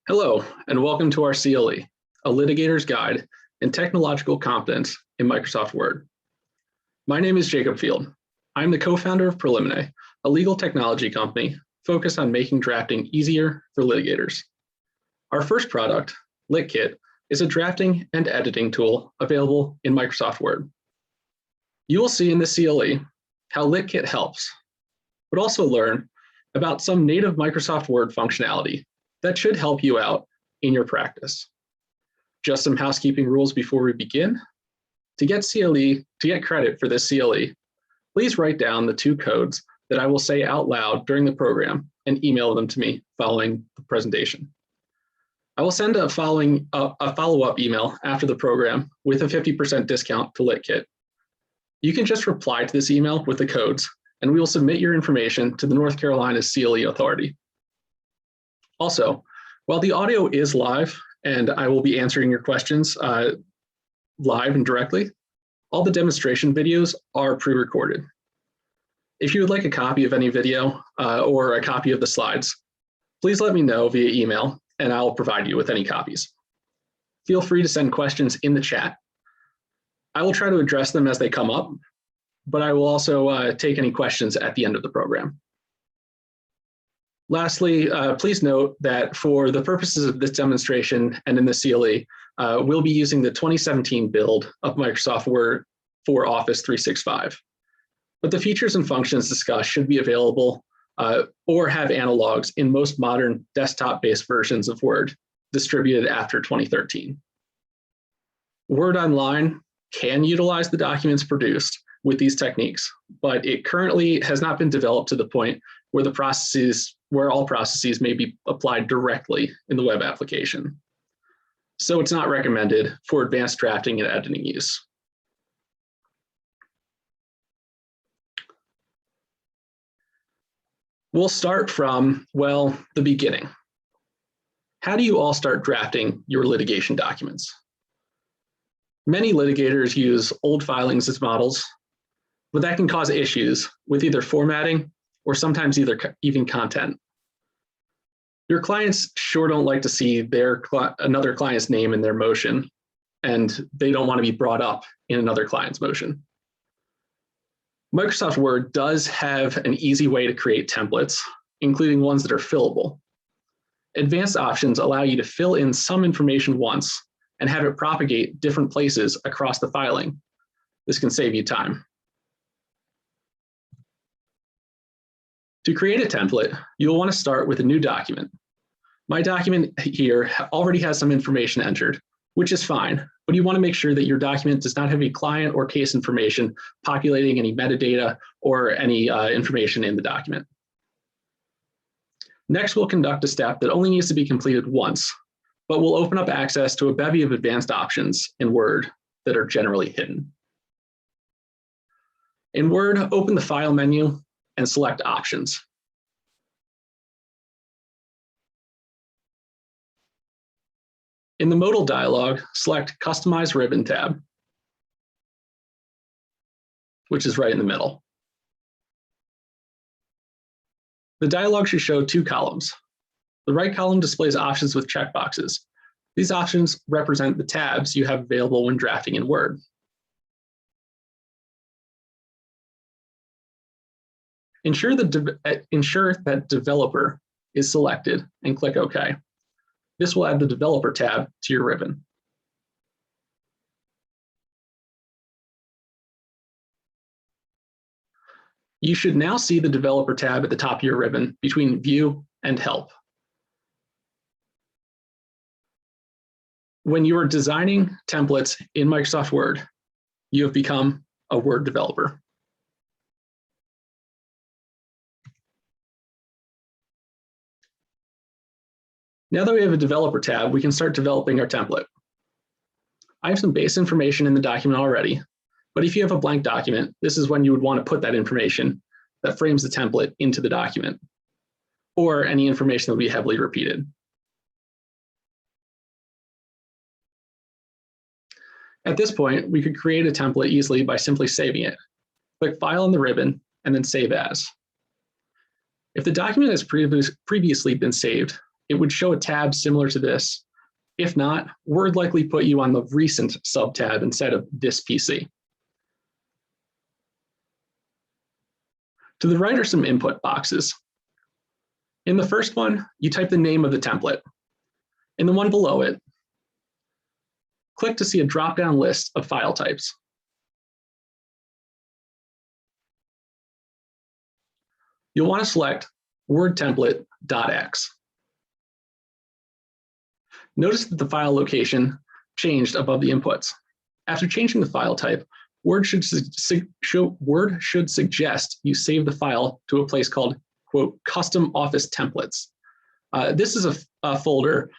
Hello, and welcome to our CLE, a litigator's guide in technological competence in Microsoft Word. My name is Jacob Field. I'm the co-founder of Preliminary, a legal technology company focused on making drafting easier for litigators. Our first product, LitKit, is a drafting and editing tool available in Microsoft Word. You will see in the CLE how LitKit helps, but also learn about some native Microsoft Word functionality that should help you out in your practice. Just some housekeeping rules before we begin. To get credit for this CLE, please write down the 2 codes that I will say out loud during the program and email them to me following the presentation. I will send a follow-up email after the program with a 50% discount to LitKit. You can just reply to this email with the codes, and we will submit your information to the North Carolina CLE Authority. Also, while the audio is live, and I will be answering your questions live and directly, all the demonstration videos are pre-recorded. If you would like a copy of any video or a copy of the slides, please let me know via email, and I'll provide you with any copies. Feel free to send questions in the chat. I will try to address them as they come up, but I will also take any questions at the end of the program. Lastly, please note that for the purposes of this demonstration and in the CLE, we'll be using the 2017 build of Microsoft Word for Office 365. But the features and functions discussed should be available or have analogs in most modern desktop-based versions of Word distributed after 2013. Word Online can utilize the documents produced with these techniques, but it currently has not been developed to the point where all processes may be applied directly in the web application. So it's not recommended for advanced drafting and editing use. We'll start from, well, the beginning. How do you all start drafting your litigation documents? Many litigators use old filings as models, but that can cause issues with either formatting or sometimes even content. Your clients sure don't like to see another client's name in their motion, and they don't want to be brought up in another client's motion. Microsoft Word does have an easy way to create templates, including ones that are fillable. Advanced options allow you to fill in some information once and have it propagate different places across the filing. This can save you time. To create a template, you'll want to start with a new document. My document here already has some information entered, which is fine, but you want to make sure that your document does not have any client or case information populating any metadata or any information in the document. Next, we'll conduct a step that only needs to be completed once, but will open up access to a bevy of advanced options in Word that are generally hidden. In Word, open the File menu and select Options. In the modal dialog, select Customize Ribbon tab, which is right in the middle. The dialog should show two columns. The right column displays options with checkboxes. These options represent the tabs you have available when drafting in Word. Ensure that Developer is selected and click OK. This will add the Developer tab to your ribbon. You should now see the Developer tab at the top of your ribbon between View and Help. When you are designing templates in Microsoft Word, you have become a Word developer. Now that we have a Developer tab, we can start developing our template. I have some base information in the document already, but if you have a blank document, this is when you would want to put that information that frames the template into the document, or any information that will be heavily repeated. At this point, we could create a template easily by simply saving it. Click File in the ribbon, and then Save As. If the document has previously been saved, it would show a tab similar to this. If not, Word likely put you on the Recent sub-tab instead of This PC. To the right are some input boxes. In the first one, you type the name of the template. In the one below it, click to see a drop-down list of file types. You'll want to select Word template.x. Notice that the file location changed above the inputs. After changing the file type, Word should suggest you save the file to a place called, quote, Custom Office Templates. This is a folder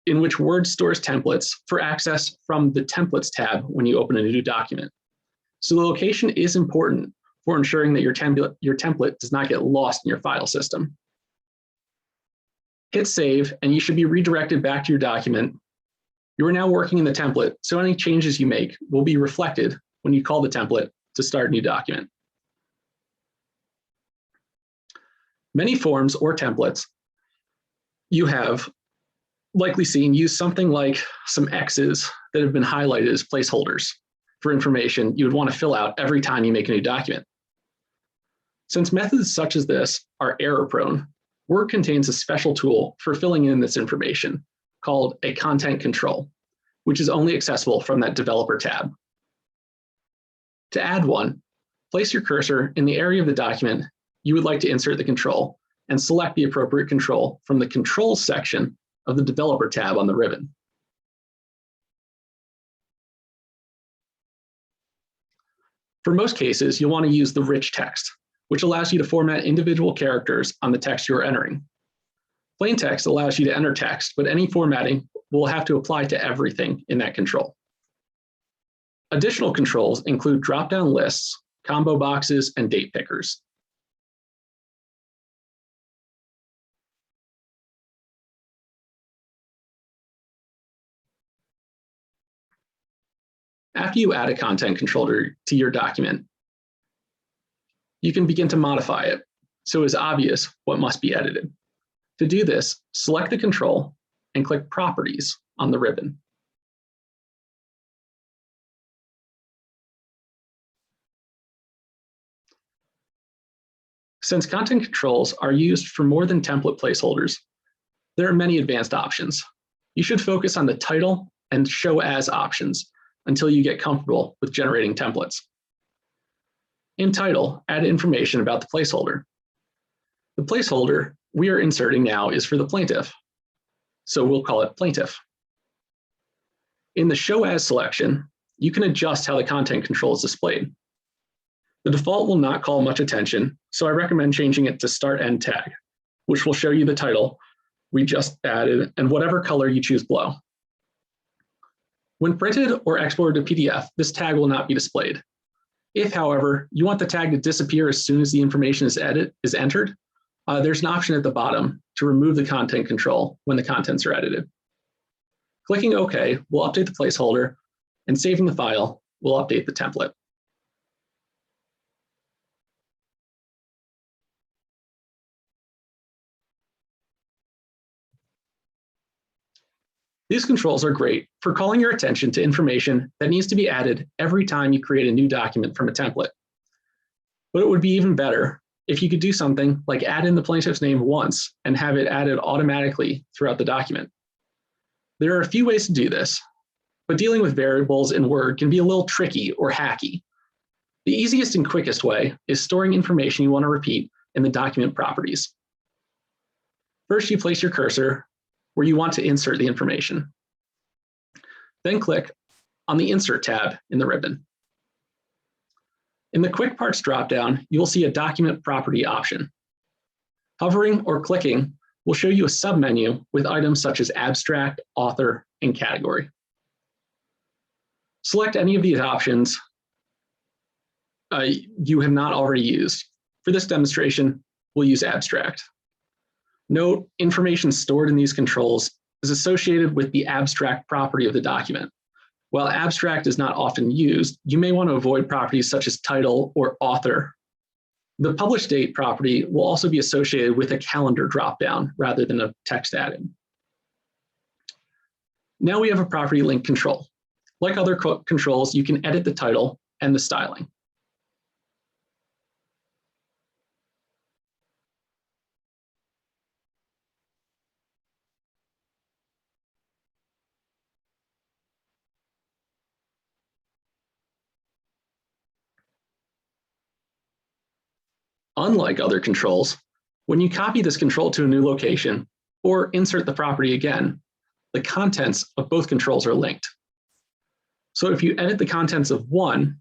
in which Word stores templates for access from the Templates tab when you open a new document. So the location is important for ensuring that your template does not get lost in your file system. Hit save, and you should be redirected back to your document. You are now working in the template, so any changes you make will be reflected when you call the template to start a new document. Many forms or templates you have likely seen use something like some X's that have been highlighted as placeholders for information you would want to fill out every time you make a new document. Since methods such as this are error-prone, Word contains a special tool for filling in this information called a content control, which is only accessible from that Developer tab. To add one, place your cursor in the area of the document you would like to insert the control and select the appropriate control from the Controls section of the Developer tab on the ribbon. For most cases, you'll want to use the rich text, which allows you to format individual characters on the text you're entering. Plain text allows you to enter text, but any formatting will have to apply to everything in that control. Additional controls include drop-down lists, combo boxes, and date pickers. After you add a content controller to your document, you can begin to modify it so it's obvious what must be edited. To do this, select the control and click Properties on the ribbon. Since content controls are used for more than template placeholders, there are many advanced options. You should focus on the title and show as options until you get comfortable with generating templates. In title, add information about the placeholder. The placeholder we are inserting now is for the plaintiff, so we'll call it plaintiff. In the show as selection, you can adjust how the content control is displayed. The default will not call much attention, so I recommend changing it to start end tag, which will show you the title we just added and whatever color you choose below. When printed or exported to PDF, this tag will not be displayed. If, however, you want the tag to disappear as soon as the information is entered, there's an option at the bottom to remove the content control when the contents are edited. Clicking OK will update the placeholder, and saving the file will update the template. These controls are great for calling your attention to information that needs to be added every time you create a new document from a template. But it would be even better if you could do something like add in the plaintiff's name once and have it added automatically throughout the document. There are a few ways to do this, but dealing with variables in Word can be a little tricky or hacky. The easiest and quickest way is storing information you want to repeat in the document properties. First, you place your cursor where you want to insert the information. Then click on the Insert tab in the ribbon. In the Quick Parts dropdown, you will see a Document Property option. Hovering or clicking will show you a submenu with items such as Abstract, Author, and Category. Select any of these options you have not already used. For this demonstration, we'll use Abstract. Note, information stored in these controls is associated with the abstract property of the document. While abstract is not often used, you may want to avoid properties such as title or author. The published date property will also be associated with a calendar dropdown rather than a text add-in. Now we have a property link control. Like other controls, you can edit the title and the styling. Unlike other controls, when you copy this control to a new location or insert the property again, the contents of both controls are linked. So if you edit the contents of one,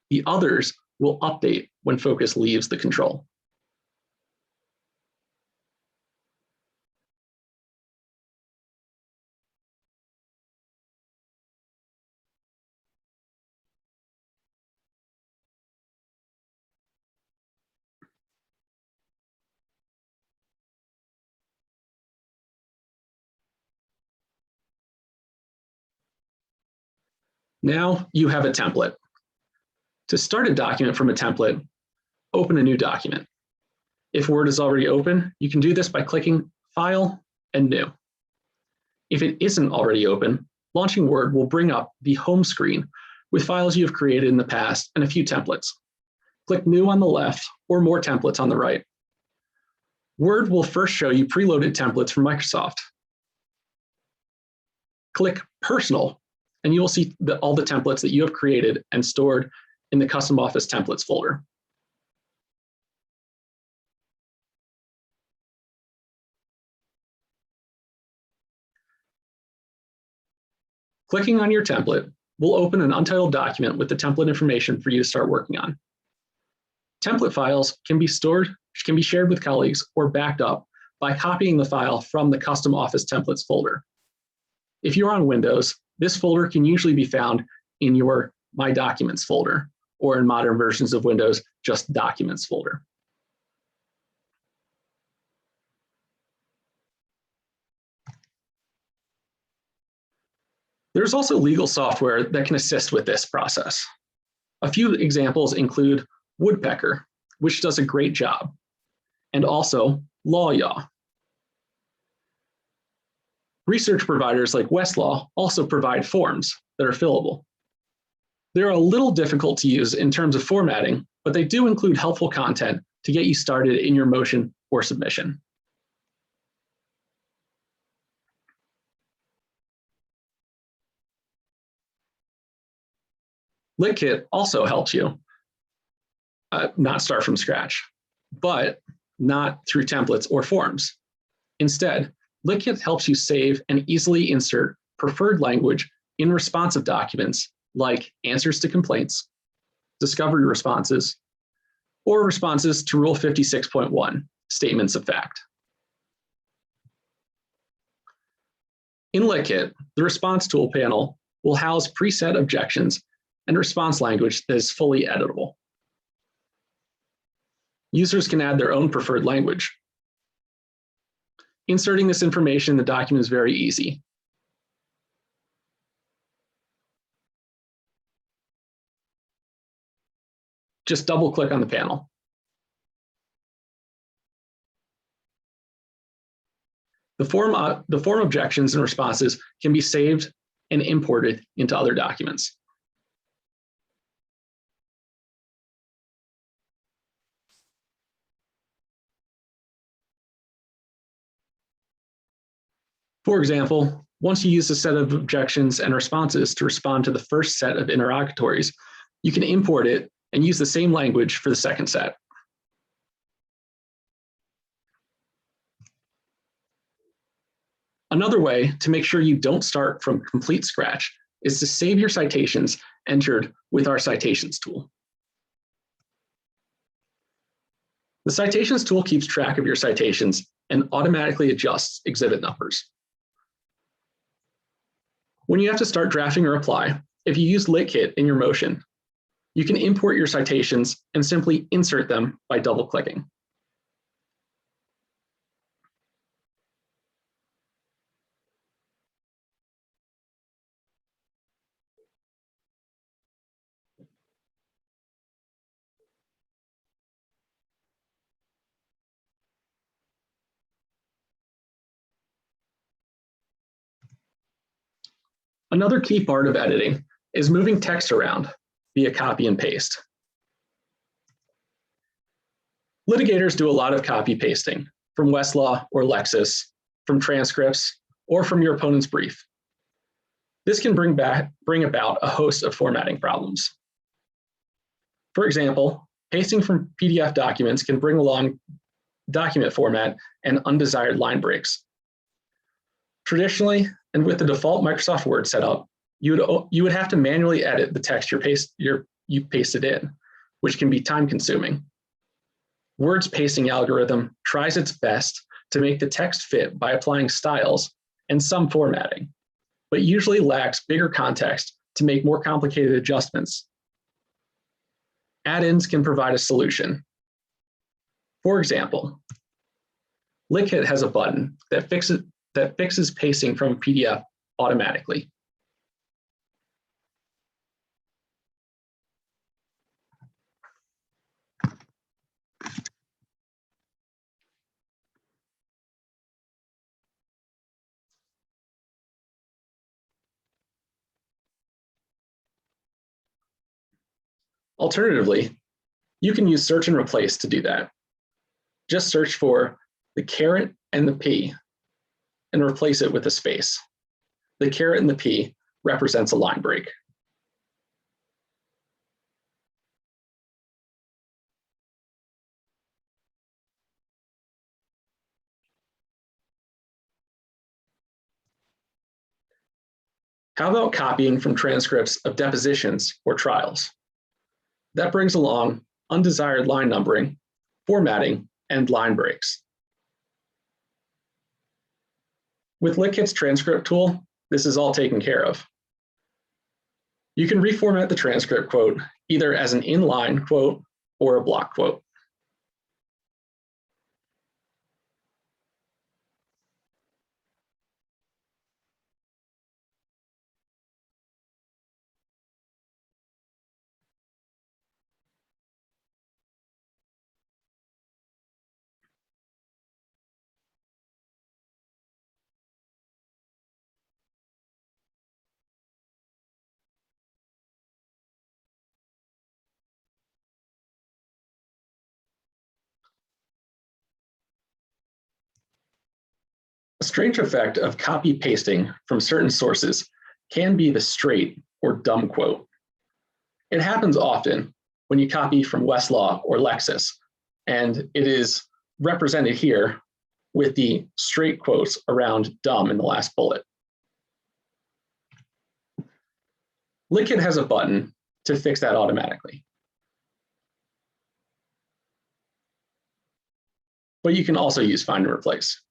the others will update when focus leaves the control. Now you have a template. To start a document from a template, open a new document. If Word is already open, you can do this by clicking File and New. If it isn't already open, launching Word will bring up the home screen with files you have created in the past and a few templates. Click New on the left or More Templates on the right. Word will first show you preloaded templates from Microsoft. Click Personal, and you will see all the templates that you have created and stored in the Custom Office Templates folder. Clicking on your template will open an untitled document with the template information for you to start working on. Template files can be shared with colleagues or backed up by copying the file from the Custom Office Templates folder. If you're on Windows, this folder can usually be found in your My Documents folder, or in modern versions of Windows, just Documents folder. There's also legal software that can assist with this process. A few examples include Woodpecker, which does a great job, and also LawYaw. Research providers like Westlaw also provide forms that are fillable. They're a little difficult to use in terms of formatting, but they do include helpful content to get you started in your motion or submission. Litkit also helps you not start from scratch, but not through templates or forms. Instead, Litkit helps you save and easily insert preferred language in responsive documents like answers to complaints, discovery responses, or responses to Rule 56.1, statements of fact. In Litkit, the response tool panel will house preset objections and response language that is fully editable. Users can add their own preferred language. Inserting this information in the document is very easy. Just double-click on the panel. The form objections and responses can be saved and imported into other documents. For example, once you use a set of objections and responses to respond to the first set of interrogatories, you can import it and use the same language for the second set. Another way to make sure you don't start from complete scratch is to save your citations entered with our citations tool. The citations tool keeps track of your citations and automatically adjusts exhibit numbers. When you have to start drafting a reply, if you use Litkit in your motion, you can import your citations and simply insert them by double-clicking. Another key part of editing is moving text around via copy and paste. Litigators do a lot of copy pasting from Westlaw or Lexis, from transcripts, or from your opponent's brief. This can bring about a host of formatting problems. For example, pasting from PDF documents can bring along document format and undesired line breaks. Traditionally, and with the default Microsoft Word setup, you would have to manually edit the text you pasted in, which can be time-consuming. Word's pasting algorithm tries its best to make the text fit by applying styles and some formatting, but usually lacks bigger context to make more complicated adjustments. Add-ins can provide a solution. For example, Litkit has a button that fixes pasting from a PDF automatically. Alternatively, you can use search and replace to do that. Just search for the caret and the P and replace it with a space. The caret and the P represents a line break. How about copying from transcripts of depositions or trials? That brings along undesired line numbering, formatting, and line breaks. With Litkit's transcript tool, this is all taken care of. You can reformat the transcript quote either as an inline quote or a block quote. A strange effect of copy pasting from certain sources can be the straight or dumb quote. It happens often when you copy from Westlaw or Lexis, and it is represented here with the straight quotes around dumb in the last bullet. Litkit has a button to fix that automatically. But you can also use find and replace.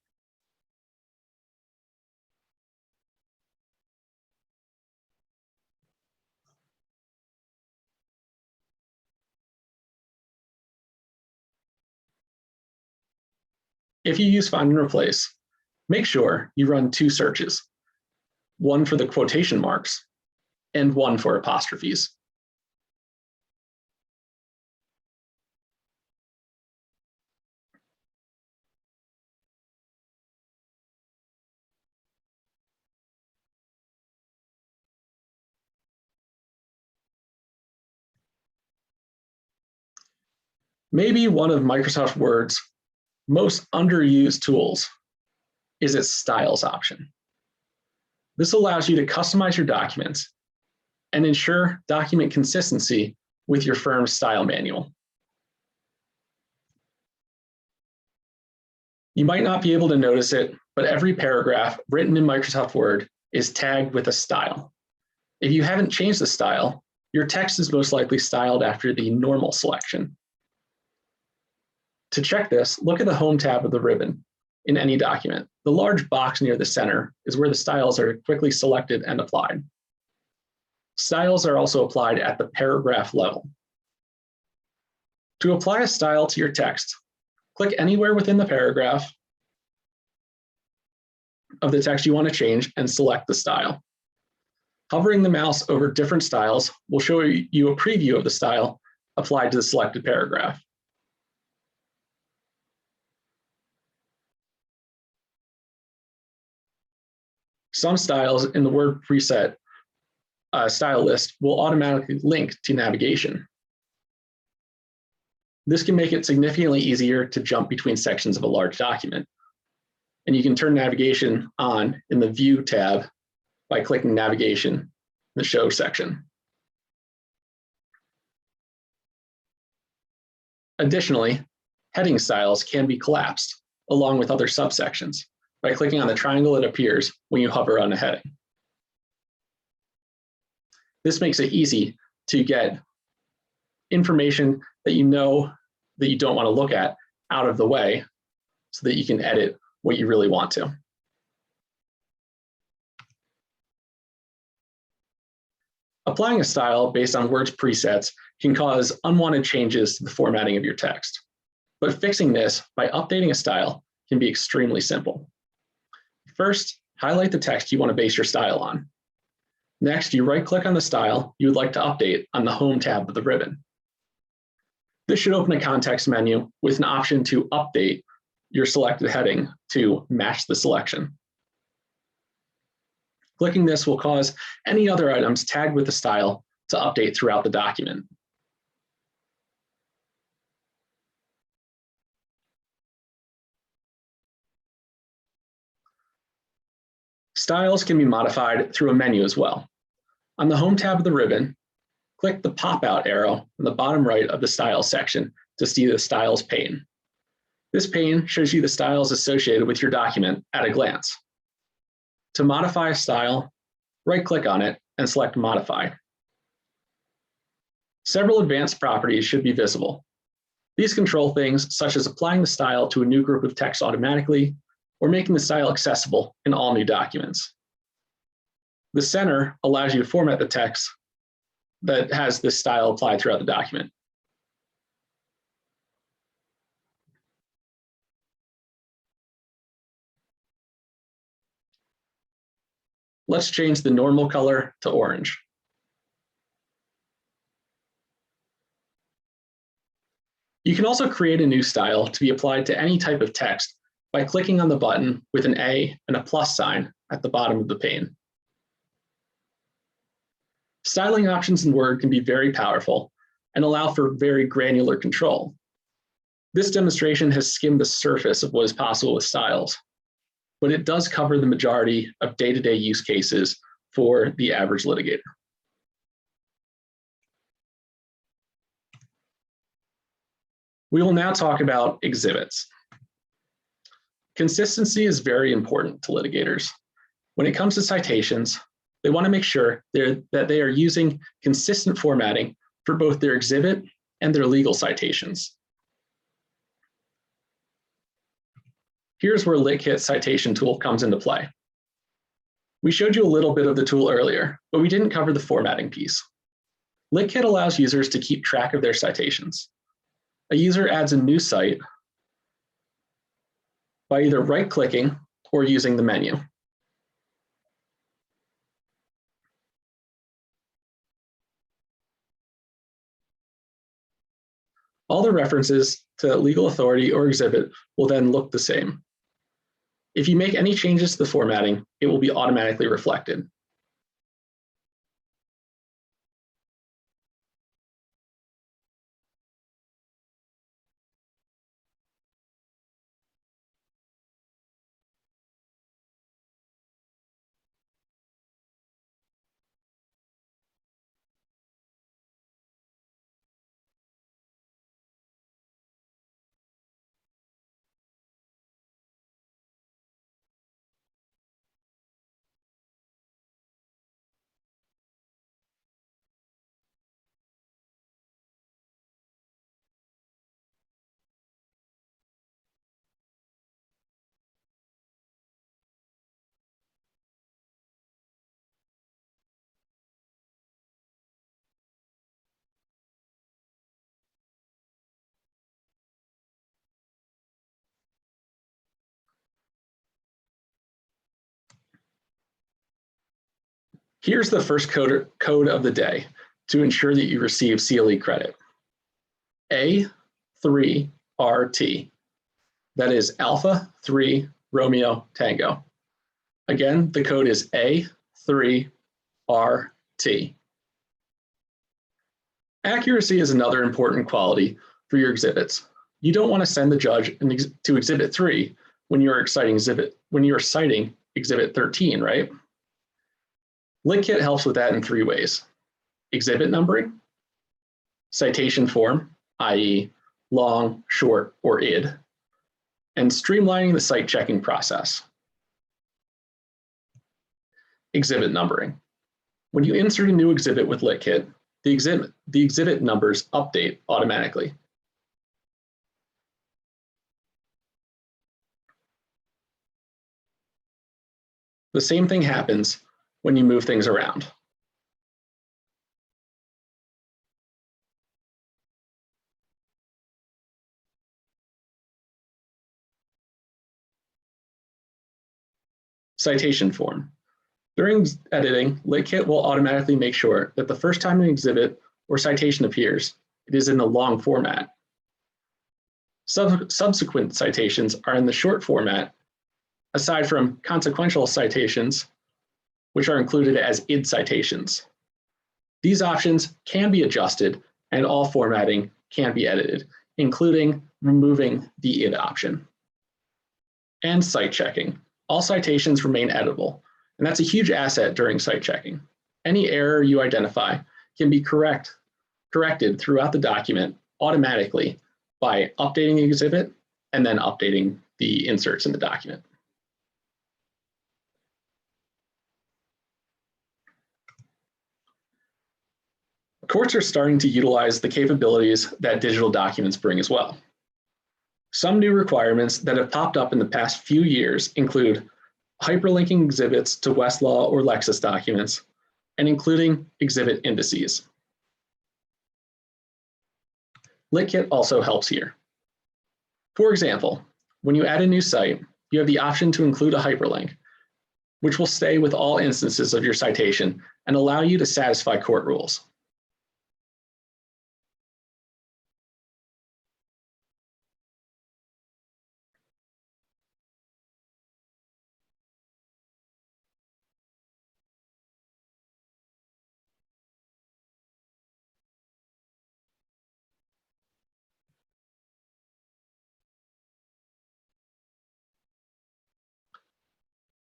If you use find and replace, make sure you run two searches, one for the quotation marks and one for apostrophes. Maybe one of Microsoft Word's most underused tools is its styles option. This allows you to customize your documents and ensure document consistency with your firm's style manual. You might not be able to notice it, but every paragraph written in Microsoft Word is tagged with a style. If you haven't changed the style, your text is most likely styled after the normal selection. To check this, look at the Home tab of the ribbon in any document. The large box near the center is where the styles are quickly selected and applied. Styles are also applied at the paragraph level. To apply a style to your text, click anywhere within the paragraph of the text you want to change and select the style. Hovering the mouse over different styles will show you a preview of the style applied to the selected paragraph. Some styles in the Word preset style list will automatically link to navigation. This can make it significantly easier to jump between sections of a large document. And you can turn navigation on in the View tab by clicking Navigation in the Show section. Additionally, heading styles can be collapsed along with other subsections by clicking on the triangle that appears when you hover on a heading. This makes it easy to get information that you know that you don't want to look at out of the way so that you can edit what you really want to. Applying a style based on Word's presets can cause unwanted changes to the formatting of your text. But fixing this by updating a style can be extremely simple. First, highlight the text you want to base your style on. Next, you right-click on the style you would like to update on the Home tab of the ribbon. This should open a context menu with an option to update your selected heading to match the selection. Clicking this will cause any other items tagged with the style to update throughout the document. Styles can be modified through a menu as well. On the Home tab of the ribbon, click the pop-out arrow in the bottom right of the Styles section to see the Styles pane. This pane shows you the styles associated with your document at a glance. To modify a style, right-click on it and select Modify. Several advanced properties should be visible. These control things such as applying the style to a new group of text automatically or making the style accessible in all new documents. The center allows you to format the text that has this style applied throughout the document. Let's change the normal color to orange. You can also create a new style to be applied to any type of text by clicking on the button with an A and a plus sign at the bottom of the pane. Styling options in Word can be very powerful and allow for very granular control. This demonstration has skimmed the surface of what is possible with styles, but it does cover the majority of day-to-day use cases for the average litigator. We will now talk about exhibits. Consistency is very important to litigators. When it comes to citations, they want to make sure that they are using consistent formatting for both their exhibit and their legal citations. Here's where LitKit citation tool comes into play. We showed you a little bit of the tool earlier, but we didn't cover the formatting piece. LitKit allows users to keep track of their citations. A user adds a new cite by either right-clicking or using the menu. All the references to legal authority or exhibit will then look the same. If you make any changes to the formatting, it will be automatically reflected. Here's the first code of the day to ensure that you receive CLE credit. A3RT. That is Alpha 3 Romeo Tango. Again, the code is A3RT. Accuracy is another important quality for your exhibits. You don't want to send the judge to Exhibit 3 when you're citing Exhibit 13, right? LitKit helps with that in 3 ways: exhibit numbering, citation form, i.e. long, short, or id, and streamlining the cite checking process. Exhibit numbering. When you insert a new exhibit with LitKit, the exhibit numbers update automatically. The same thing happens when you move things around. Citation form. During editing, LitKit will automatically make sure that the first time an exhibit or citation appears, it is in the long format. Subsequent citations are in the short format, aside from consequential citations, which are included as id citations. These options can be adjusted and all formatting can be edited, including removing the id option. And cite checking. All citations remain editable, And that's a huge asset during site checking. Any error you identify can be corrected throughout the document automatically by updating the exhibit and then updating the inserts in the document. Courts are starting to utilize the capabilities that digital documents bring as well. Some new requirements that have popped up in the past few years include hyperlinking exhibits to Westlaw or Lexis documents, and including exhibit indices. Litkit also helps here. For example, when you add a new site, you have the option to include a hyperlink, which will stay with all instances of your citation and allow you to satisfy court rules.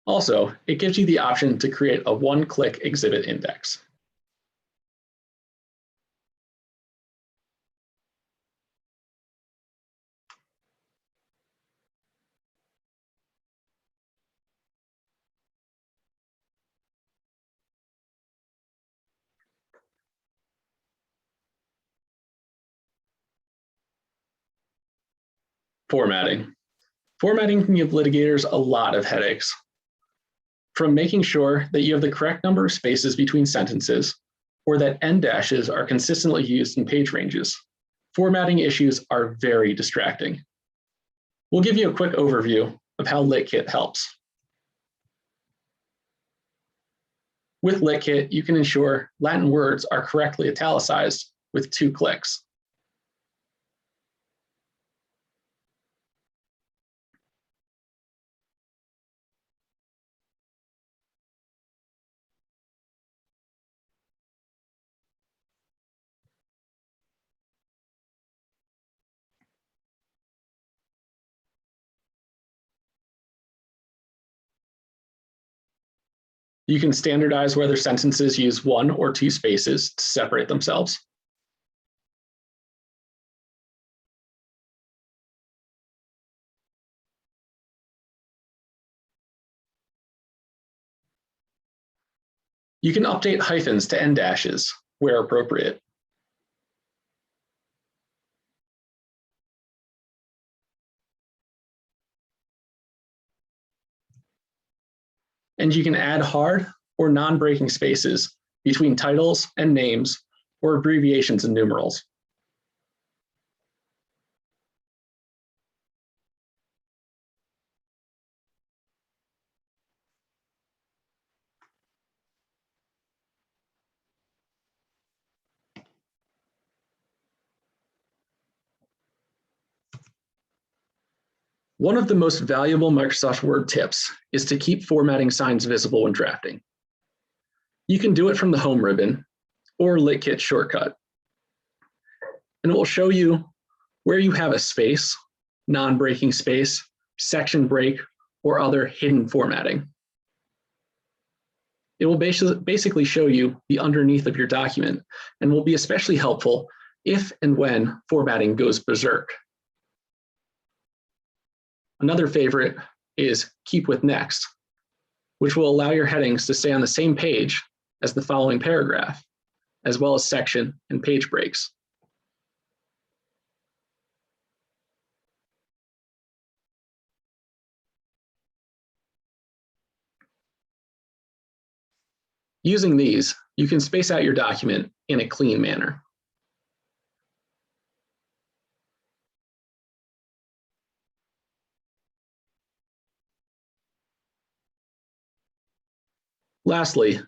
Also, it gives you the option to create a one-click exhibit index. Formatting. Formatting can give litigators a lot of headaches. From making sure that you have the correct number of spaces between sentences, or that end dashes are consistently used in page ranges. Formatting issues are very distracting. We'll give you a quick overview of how Litkit helps. With Litkit, you can ensure Latin words are correctly italicized with 2 clicks. You can standardize whether sentences use 1 or 2 spaces to separate themselves. You can update hyphens to end dashes where appropriate. And you can add hard or non-breaking spaces between titles and names or abbreviations and numerals. One of the most valuable Microsoft Word tips is to keep formatting signs visible when drafting. You can do it from the home ribbon or Litkit shortcut. And it will show you where you have a space, non-breaking space, section break, or other hidden formatting. It will basically show you the underneath of your document and will be especially helpful if and when formatting goes berserk. Another favorite is Keep with Next, which will allow your headings to stay on the same page as the following paragraph, as well as section and page breaks. Using these, you can space out your document in a clean manner. Lastly,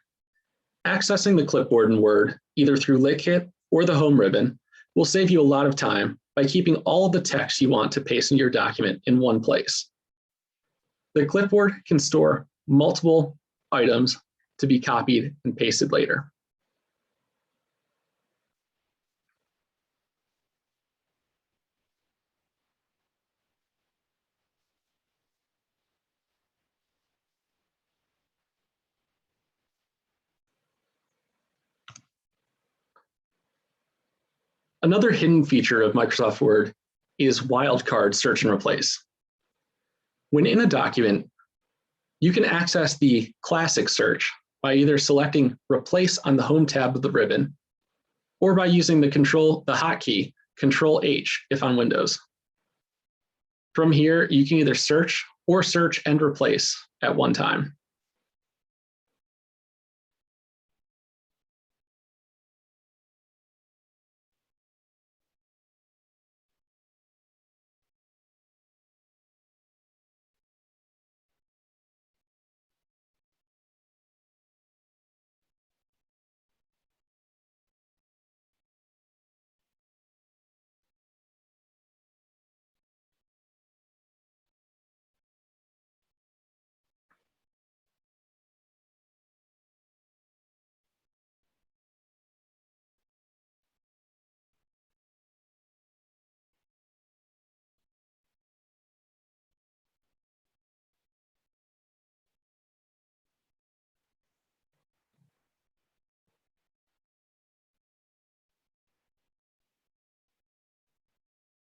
accessing the clipboard in Word, either through Litkit or the home ribbon, will save you a lot of time by keeping all of the text you want to paste in your document in one place. The clipboard can store multiple items to be copied and pasted later. Another hidden feature of Microsoft Word is wildcard search and replace. When in a document, you can access the classic search by either selecting Replace on the Home tab of the ribbon, or by using the hotkey Control-H if on Windows. From here, you can either search or search and replace at one time.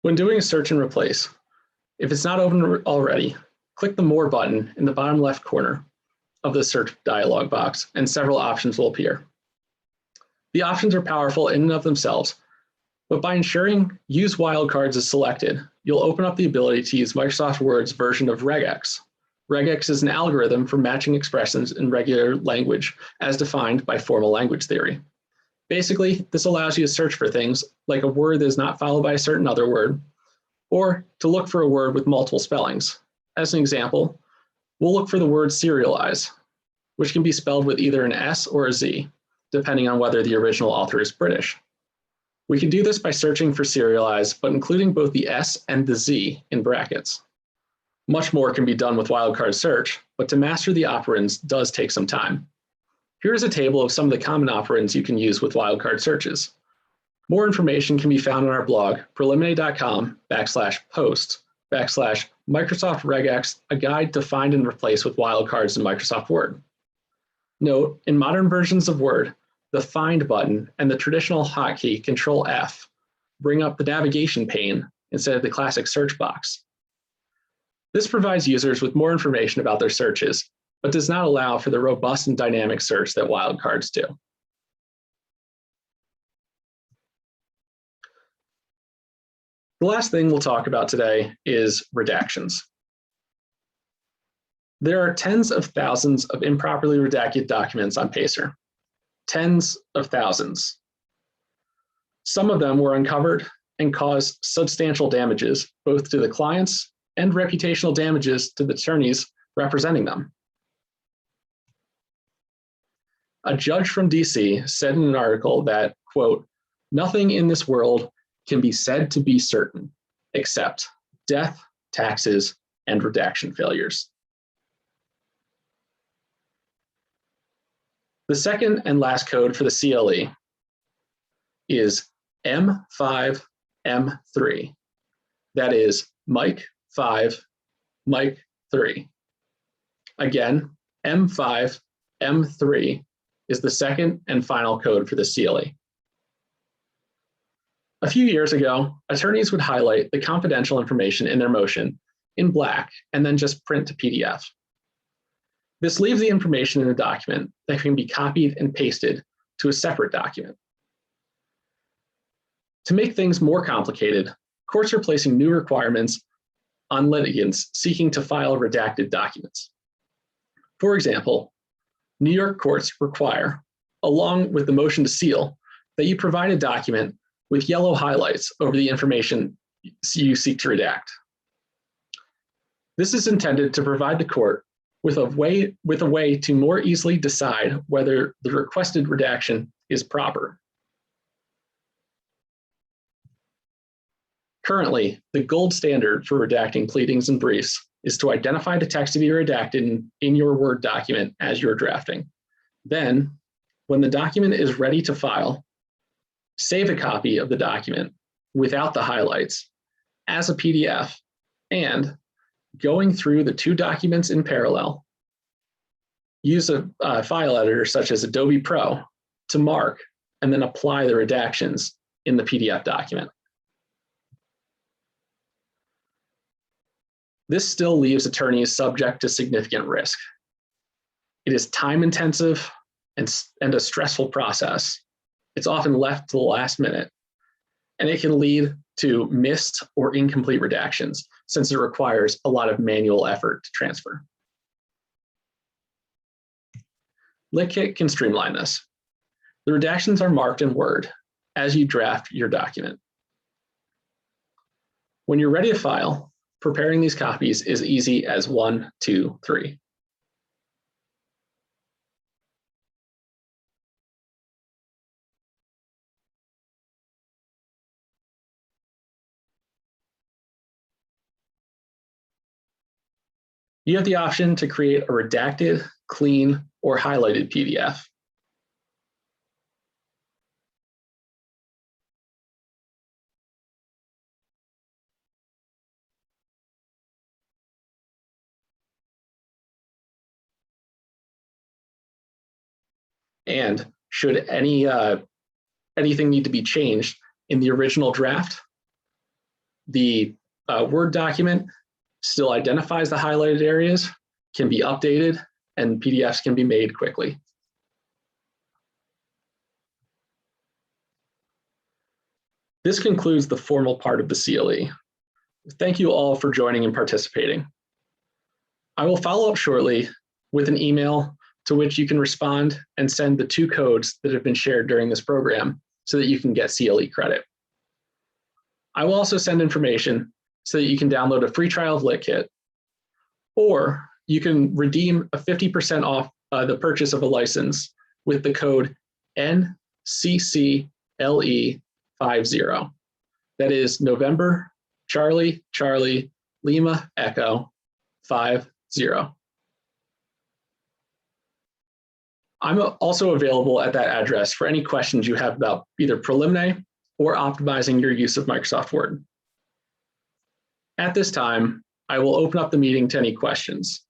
When doing a search and replace, if it's not open already, click the More button in the bottom left corner of the search dialog box, and several options will appear. The options are powerful in and of themselves, but by ensuring Use Wildcards is selected, you'll open up the ability to use Microsoft Word's version of regex. Regex is an algorithm for matching expressions in regular language as defined by formal language theory. Basically, this allows you to search for things like a word that is not followed by a certain other word, or to look for a word with multiple spellings. As an example, we'll look for the word serialize, which can be spelled with either an S or a Z, depending on whether the original author is British. We can do this by searching for serialize, but including both the S and the Z in brackets. Much more can be done with wildcard search, but to master the operands does take some time. Here is a table of some of the common operands you can use with wildcard searches. More information can be found on our blog, preliminary.com/posts/Microsoft Regex, a guide to find and replace with wildcards in Microsoft Word. Note, in modern versions of Word, the Find button and the traditional hotkey Control-F bring up the navigation pane instead of the classic search box. This provides users with more information about their searches, but does not allow for the robust and dynamic search that wildcards do. The last thing we'll talk about today is redactions. There are tens of thousands of improperly redacted documents on Pacer. Tens of thousands. Some of them were uncovered and caused substantial damages, both to the clients and reputational damages to the attorneys representing them. A judge from DC said in an article that, quote, "Nothing in this world can be said to be certain, except death, taxes, and redaction failures." The second and last code for the CLE is M5M3. That is Mike 5, Mike 3. Again, M5M3 is the second and final code for the CLE. A few years ago, attorneys would highlight the confidential information in their motion in black and then just print to PDF. This leaves the information in a document that can be copied and pasted to a separate document. To make things more complicated, courts are placing new requirements on litigants seeking to file redacted documents. For example, New York courts require, along with the motion to seal, that you provide a document with yellow highlights over the information you seek to redact. This is intended to provide the court with a way to more easily decide whether the requested redaction is proper. Currently, the gold standard for redacting pleadings and briefs is to identify the text to be redacted in your Word document as you're drafting. Then, when the document is ready to file, save a copy of the document without the highlights as a PDF, and going through the two documents in parallel, use a file editor such as Adobe Pro to mark and then apply the redactions in the PDF document. This still leaves attorneys subject to significant risk. It is time-intensive and a stressful process. It's often left to the last minute, and it can lead to missed or incomplete redactions since it requires a lot of manual effort to transfer. Litkit can streamline this. The redactions are marked in Word as you draft your document. When you're ready to file, preparing these copies is easy as 1, 2, 3. You have the option to create a redacted, clean, or highlighted PDF. And should anything need to be changed in the original draft, the Word document still identifies the highlighted areas, can be updated, and PDFs can be made quickly. This concludes the formal part of the CLE. Thank you all for joining and participating. I will follow up shortly with an email to which you can respond and send the 2 codes that have been shared during this program so that you can get CLE credit. I will also send information so that you can download a free trial of Litkit, or you can redeem a 50% off the purchase of a license with the code NCCLE50. That is November, Charlie, Charlie, Lima, Echo, 50. I'm also available at that address for any questions you have about either Preliminary or optimizing your use of Microsoft Word. At this time, I will open up the meeting to any questions.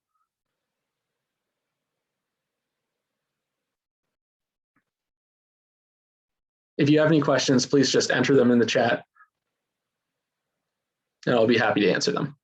If you have any questions, please just enter them in the chat, and I'll be happy to answer them.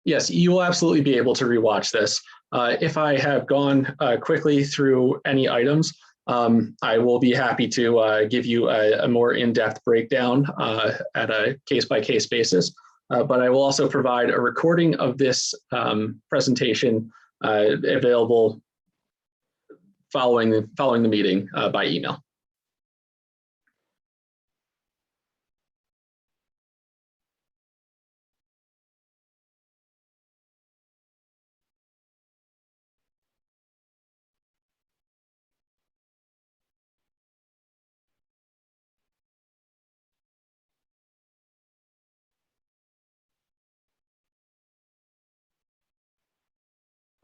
Yes, you will absolutely be able to rewatch this. If I have gone quickly through any items, I will be happy to give you a more in-depth breakdown at a case-by-case basis. But I will also provide a recording of this presentation available following the meeting by email.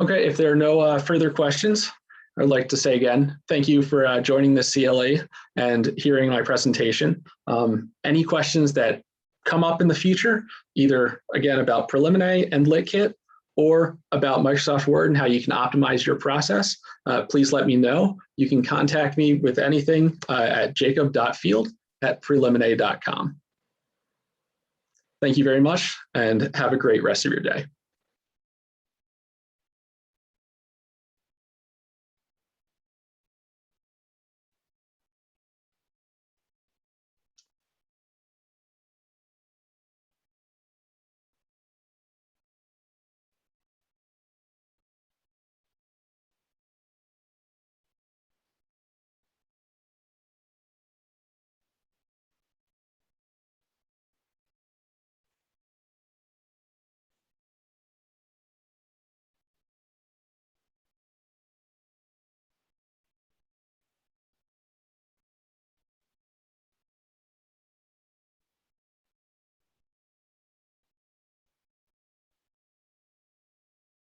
Okay, if there are no further questions, I'd like to say again, thank you for joining this CLA and hearing my presentation. Any questions that come up in the future, either again about Preliminary and Litkit or about Microsoft Word and how you can optimize your process, please let me know. You can contact me with anything at jacob.field@preliminary.com. Thank you very much and have a great rest of your day.